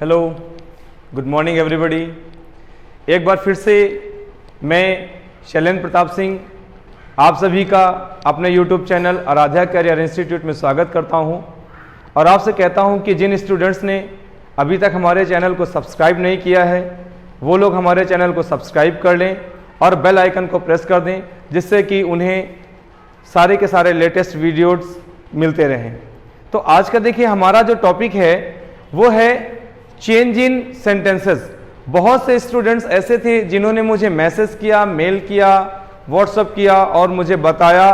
Hello, good morning everybody. एक बार फिर से मैं शैलेंद्र प्रताप सिंह आप सभी का अपने YouTube channel Aaradhya career institute में स्वागत करता हूं और आपसे कहता हूं कि जिन स्टूडेंट्स ने अभी तक हमारे चैनल को सब्सक्राइब नहीं किया है वो लोग हमारे चैनल को सब्सक्राइब कर लें और बेल आइकन को प्रेस कर दें, जिससे कि उन्हें सारे के सारे लेटेस्ट वीडियोस मिलते रहें। तो आज का देखिए हमारा जो टॉपिक है वो है चेंज इन सेंटेंसेस। बहुत से स्टूडेंट्स ऐसे थे जिन्होंने मुझे मैसेज किया, मेल किया, व्हाट्सएप किया और मुझे बताया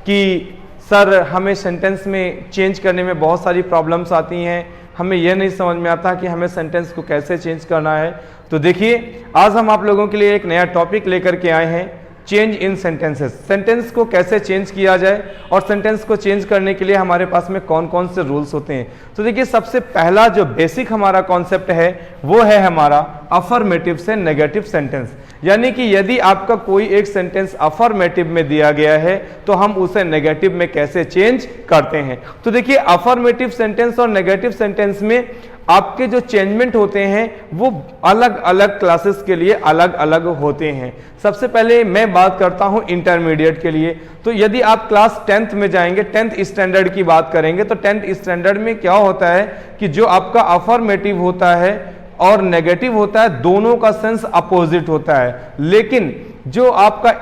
कि सर हमें सेंटेंस में चेंज करने में बहुत सारी प्रॉब्लम्स आती हैं, हमें यह नहीं समझ में आता कि हमें सेंटेंस को कैसे चेंज करना है। तो देखिए आज हम आप लोगों के लिए एक नया टॉपिक लेकर के आए हैं, चेंज इन सेंटेंसेस। सेंटेंस को कैसे चेंज किया जाए और सेंटेंस को चेंज करने के लिए हमारे पास में कौन कौन से रूल्स होते हैं। तो देखिए सबसे पहला जो बेसिक हमारा कॉन्सेप्ट है वो है हमारा अफर्मेटिव से नेगेटिव सेंटेंस। यानी कि यदि आपका कोई एक सेंटेंस अफर्मेटिव में दिया गया है तो हम उसे नेगेटिव में कैसे चेंज करते हैं। तो देखिए अफर्मेटिव सेंटेंस और नेगेटिव सेंटेंस में आपके जो चेंजमेंट होते हैं वो अलग अलग क्लासेस के लिए अलग अलग होते हैं। सबसे पहले मैं बात करता हूं इंटरमीडिएट के लिए। तो यदि आप क्लास 10th में जाएंगे, 10th स्टैंडर्ड की बात करेंगे, तो 10th स्टैंडर्ड में क्या होता है कि जो आपका अफर्मेटिव होता है और नेगेटिव होता है दोनों का सेंस अपोजिट होता है। लेकिन जो आपका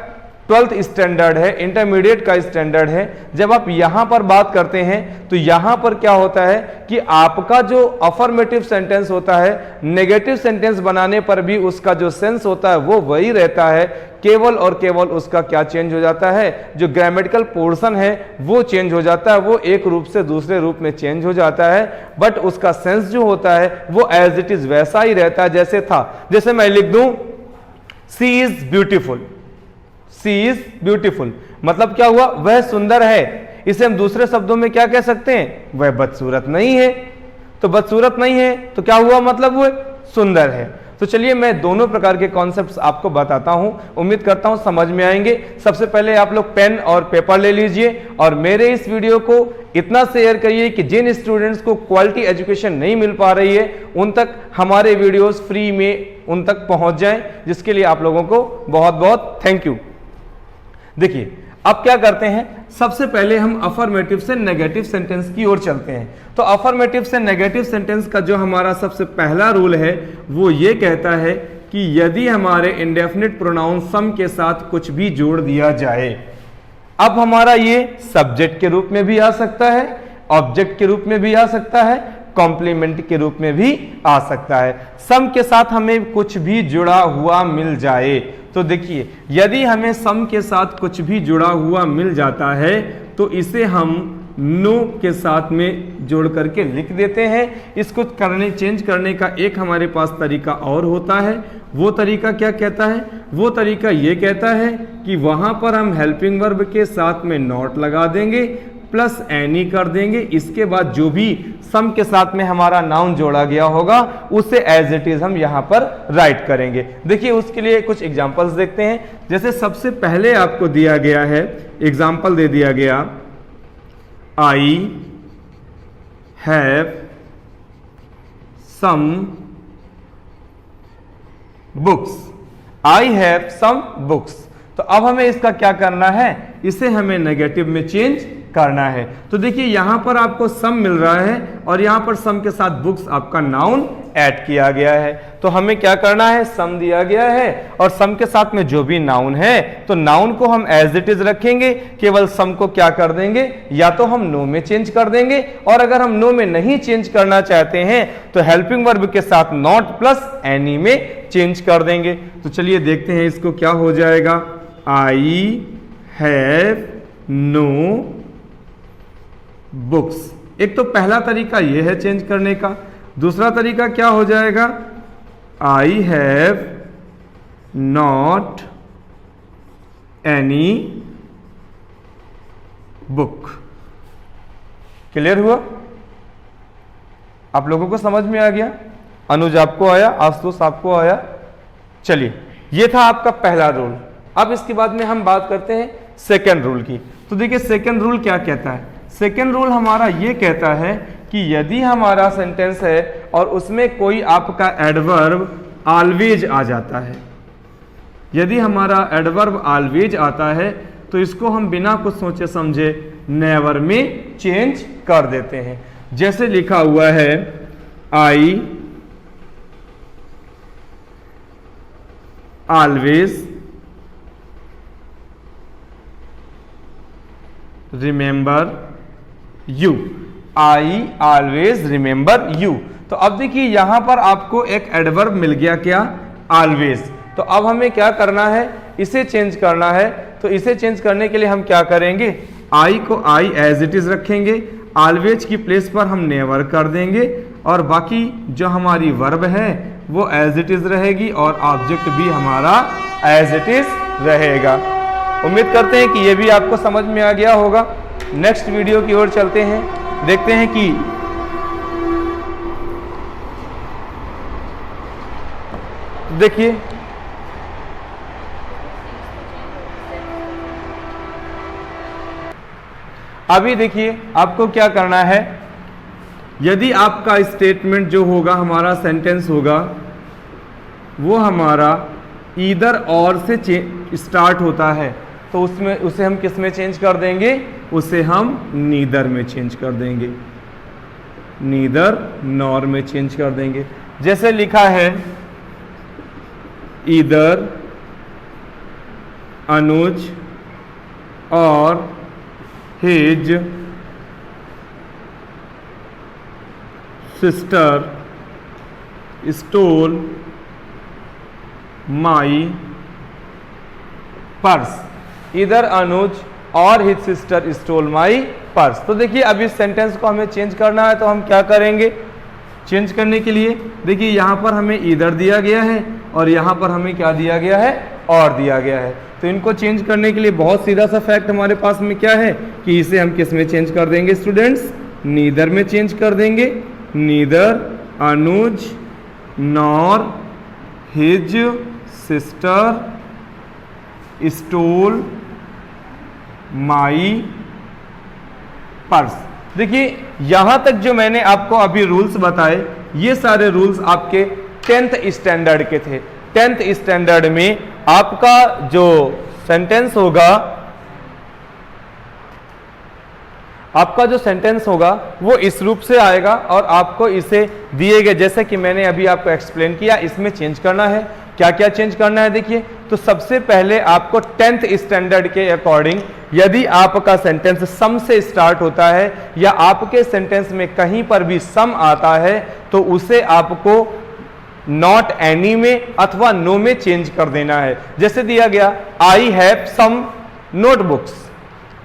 12th स्टैंडर्ड है, इंटरमीडिएट का स्टैंडर्ड है, जब आप यहां पर बात करते हैं तो यहां पर क्या होता है कि आपका जो अफर्मेटिव सेंटेंस होता है नेगेटिव सेंटेंस बनाने पर भी उसका जो सेंस होता है वो वही रहता है, केवल और केवल उसका क्या चेंज हो जाता है, जो ग्रामेटिकल पोर्शन है वो चेंज हो जाता है, वो एक रूप से दूसरे रूप में चेंज हो जाता है, बट उसका सेंस जो होता है वो एज इट इज वैसा ही रहता है जैसे था। जैसे मैं लिख दूं she is beautiful, she is beautiful मतलब क्या हुआ, वह सुंदर है। इसे हम दूसरे शब्दों में क्या कह सकते हैं, वह बदसूरत नहीं है। तो बदसूरत नहीं है तो क्या हुआ, मतलब वह सुंदर है। तो चलिए मैं दोनों प्रकार के कॉन्सेप्ट्स आपको बताता हूं, उम्मीद करता हूं समझ में आएंगे। सबसे पहले आप लोग पेन और पेपर ले लीजिए और मेरे इस वीडियो को इतना शेयर करिए कि जिन स्टूडेंट्स को क्वालिटी एजुकेशन नहीं मिल पा रही है उन तक हमारे वीडियोस फ्री में उन तक पहुंच जाएं, जिसके लिए आप लोगों को बहुत बहुत थैंक यू। देखिए अब क्या करते हैं, सबसे पहले हम अफर्मेटिव से नेगेटिव सेंटेंस की ओर चलते हैं। तो अफर्मेटिव से नेगेटिव सेंटेंस का जो हमारा सबसे पहला रूल है वो ये कहता है कि यदि हमारे इंडेफिनिट प्रोनाउन सम के साथ कुछ भी जोड़ दिया जाए, अब हमारा ये सब्जेक्ट के रूप में भी आ सकता है, ऑब्जेक्ट के रूप में भी आ सकता है, कॉम्प्लीमेंट के रूप में भी आ सकता है। सम के साथ हमें कुछ भी जुड़ा हुआ मिल जाए, तो देखिए यदि हमें सम के साथ कुछ भी जुड़ा हुआ मिल जाता है तो इसे हम नो के साथ में जोड़ करके लिख देते हैं। इसको चेंज करने का एक हमारे पास तरीका और होता है। वो तरीका क्या कहता है, वो तरीका ये कहता है कि वहां पर हम हेल्पिंग वर्ब के साथ में नॉट लगा देंगे प्लस एनी कर देंगे। इसके बाद जो भी सम के साथ में हमारा नाउन जोड़ा गया होगा उसे एज इट इज हम यहां पर राइट करेंगे। देखिए उसके लिए कुछ एग्जांपल्स देखते हैं। जैसे सबसे पहले आपको दिया गया है, एग्जांपल दे दिया गया, I have some books, I have some books. तो अब हमें इसका क्या करना है, इसे हमें नेगेटिव में चेंज करना है। तो देखिए यहां पर आपको सम मिल रहा है और यहां पर सम के साथ बुक्स आपका नाउन ऐड किया गया है। तो हमें क्या करना है, सम दिया गया है और सम के साथ में जो भी नाउन है तो नाउन को हम एज इट इज रखेंगे, केवल सम को क्या कर देंगे, या तो हम नो में चेंज कर देंगे, और अगर हम नो में नहीं चेंज करना चाहते हैं तो हेल्पिंग वर्ब के साथ नॉट प्लस एनी में चेंज कर देंगे। तो चलिए देखते हैं इसको क्या हो जाएगा, आई हैव नो बुक्स। एक तो पहला तरीका यह है चेंज करने का। दूसरा तरीका क्या हो जाएगा, I have not any book. Clear हुआ, आप लोगों को समझ में आ गया, अनुज आपको आया, आशुतोष आपको आया। चलिए ये था आपका पहला रूल। अब इसके बाद में हम बात करते हैं सेकेंड रूल की। तो देखिए सेकेंड रूल क्या कहता है, सेकेंड रूल हमारा ये कहता है कि यदि हमारा सेंटेंस है और उसमें कोई आपका एडवर्ब ऑलवेज आ जाता है, यदि हमारा एडवर्ब ऑलवेज आता है तो इसको हम बिना कुछ सोचे समझे नेवर में चेंज कर देते हैं। जैसे लिखा हुआ है I always remember you, I always remember you. तो अब देखिए यहां पर आपको एक एडवर्ब मिल गया, क्या? ऑलवेज। तो अब हमें क्या करना है, इसे चेंज करना है। तो इसे चेंज करने के लिए हम क्या करेंगे, आई को आई एज इट इज रखेंगे, ऑलवेज की प्लेस पर हम नेवर कर देंगे और बाकी जो हमारी वर्ब है वो एज इट इज रहेगी और ऑब्जेक्ट भी हमारा एज इट इज रहेगा। उम्मीद करते हैं कि ये भी आपको समझ में आ गया होगा। नेक्स्ट वीडियो की ओर चलते हैं, देखते हैं कि देखिए अभी देखिए आपको क्या करना है, यदि आपका स्टेटमेंट जो होगा, हमारा सेंटेंस होगा, वो हमारा ईदर और से स्टार्ट होता है तो उसमें उसे हम किस में चेंज कर देंगे, उसे हम नीदर में चेंज कर देंगे, नीदर नॉर में चेंज कर देंगे। जैसे लिखा है ईदर अनुज और his sister stole my purse, इधर अनुज और his sister stole my purse. तो देखिए अब इस सेंटेंस को हमें चेंज करना है तो हम क्या करेंगे, चेंज करने के लिए देखिए यहां पर हमें इधर दिया गया है और यहां पर हमें क्या दिया गया है, और दिया गया है। तो इनको चेंज करने के लिए बहुत सीधा सा फैक्ट हमारे पास में क्या है कि इसे हम किस में चेंज कर देंगे स्टूडेंट्स, नीदर में चेंज कर देंगे, neither Anuj nor his sister stole my purse. देखिए यहां तक जो मैंने आपको अभी रूल्स बताए, ये सारे रूल्स आपके 10th स्टैंडर्ड के थे। 10th स्टैंडर्ड में आपका जो सेंटेंस होगा, आपका जो सेंटेंस होगा वो इस रूप से आएगा और आपको इसे दिए गए, जैसे कि मैंने अभी आपको एक्सप्लेन किया, इसमें चेंज करना है। क्या क्या चेंज करना है देखिए, तो सबसे पहले आपको 10th स्टैंडर्ड के अकॉर्डिंग यदि आपका सेंटेंस सम से स्टार्ट होता है या आपके सेंटेंस में कहीं पर भी सम आता है तो उसे आपको नॉट एनी में अथवा नो में चेंज कर देना है। जैसे दिया गया I have some notebooks,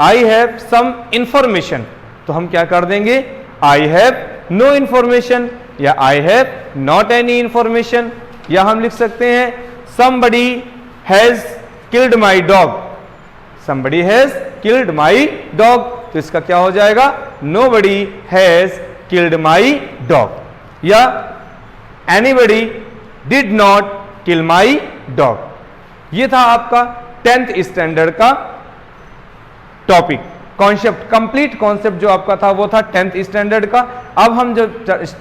I have some information, तो हम क्या कर देंगे आई हैव नो इंफॉर्मेशन या I have not any information. या हम लिख सकते हैं somebody has killed my dog, somebody has killed my dog, तो इसका क्या हो जाएगा nobody has killed my dog, या anybody did not kill my dog। ये था आपका 10th स्टैंडर्ड का टॉपिक, कॉन्सेप्ट, कंप्लीट कॉन्सेप्ट जो आपका था वो था 10th स्टैंडर्ड का। अब हम जो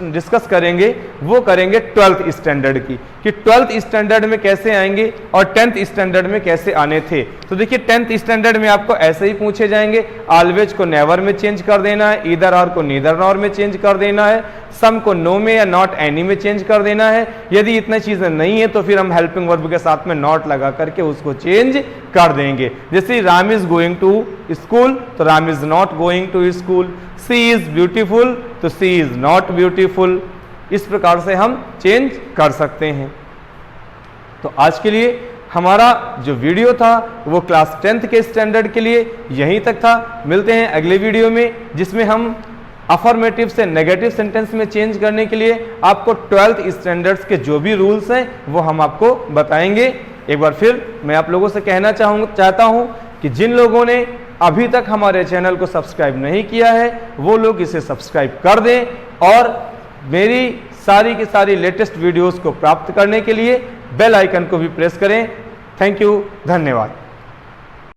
डिस्कस करेंगे वो करेंगे 12th स्टैंडर्ड की, कि 12th स्टैंडर्ड में कैसे आएंगे और 10th स्टैंडर्ड में कैसे आने थे। तो देखिए 10th स्टैंडर्ड में आपको ऐसे ही पूछे जाएंगे, ऑलवेज को नेवर में चेंज कर देना है, ईदर और को नीदर नॉर में चेंज कर देना है, सम को नो में या नॉट एनी में चेंज कर देना है। यदि इतनी चीजें नहीं है तो फिर हम हेल्पिंग वर्ब के साथ में नॉट लगा करके उसको चेंज कर देंगे। जैसे Ram is going to school तो Ram is not going to school, she is beautiful तो सी इज नॉट ब्यूटीफुल। इस प्रकार से हम चेंज कर सकते हैं। तो आज के लिए हमारा जो वीडियो था वो क्लास 10th के स्टैंडर्ड के लिए यहीं तक था। मिलते हैं अगले वीडियो में जिसमें हम अफर्मेटिव से नेगेटिव सेंटेंस में चेंज करने के लिए आपको 12th स्टैंडर्ड्स के जो भी रूल्स हैं वो हम आपको बताएंगे। एक बार फिर मैं आप लोगों से कहना चाहता हूं कि जिन लोगों ने अभी तक हमारे चैनल को सब्सक्राइब नहीं किया है वो लोग इसे सब्सक्राइब कर दें और मेरी सारी की सारी लेटेस्ट वीडियोस को प्राप्त करने के लिए बेल आइकन को भी प्रेस करें। थैंक यू, धन्यवाद।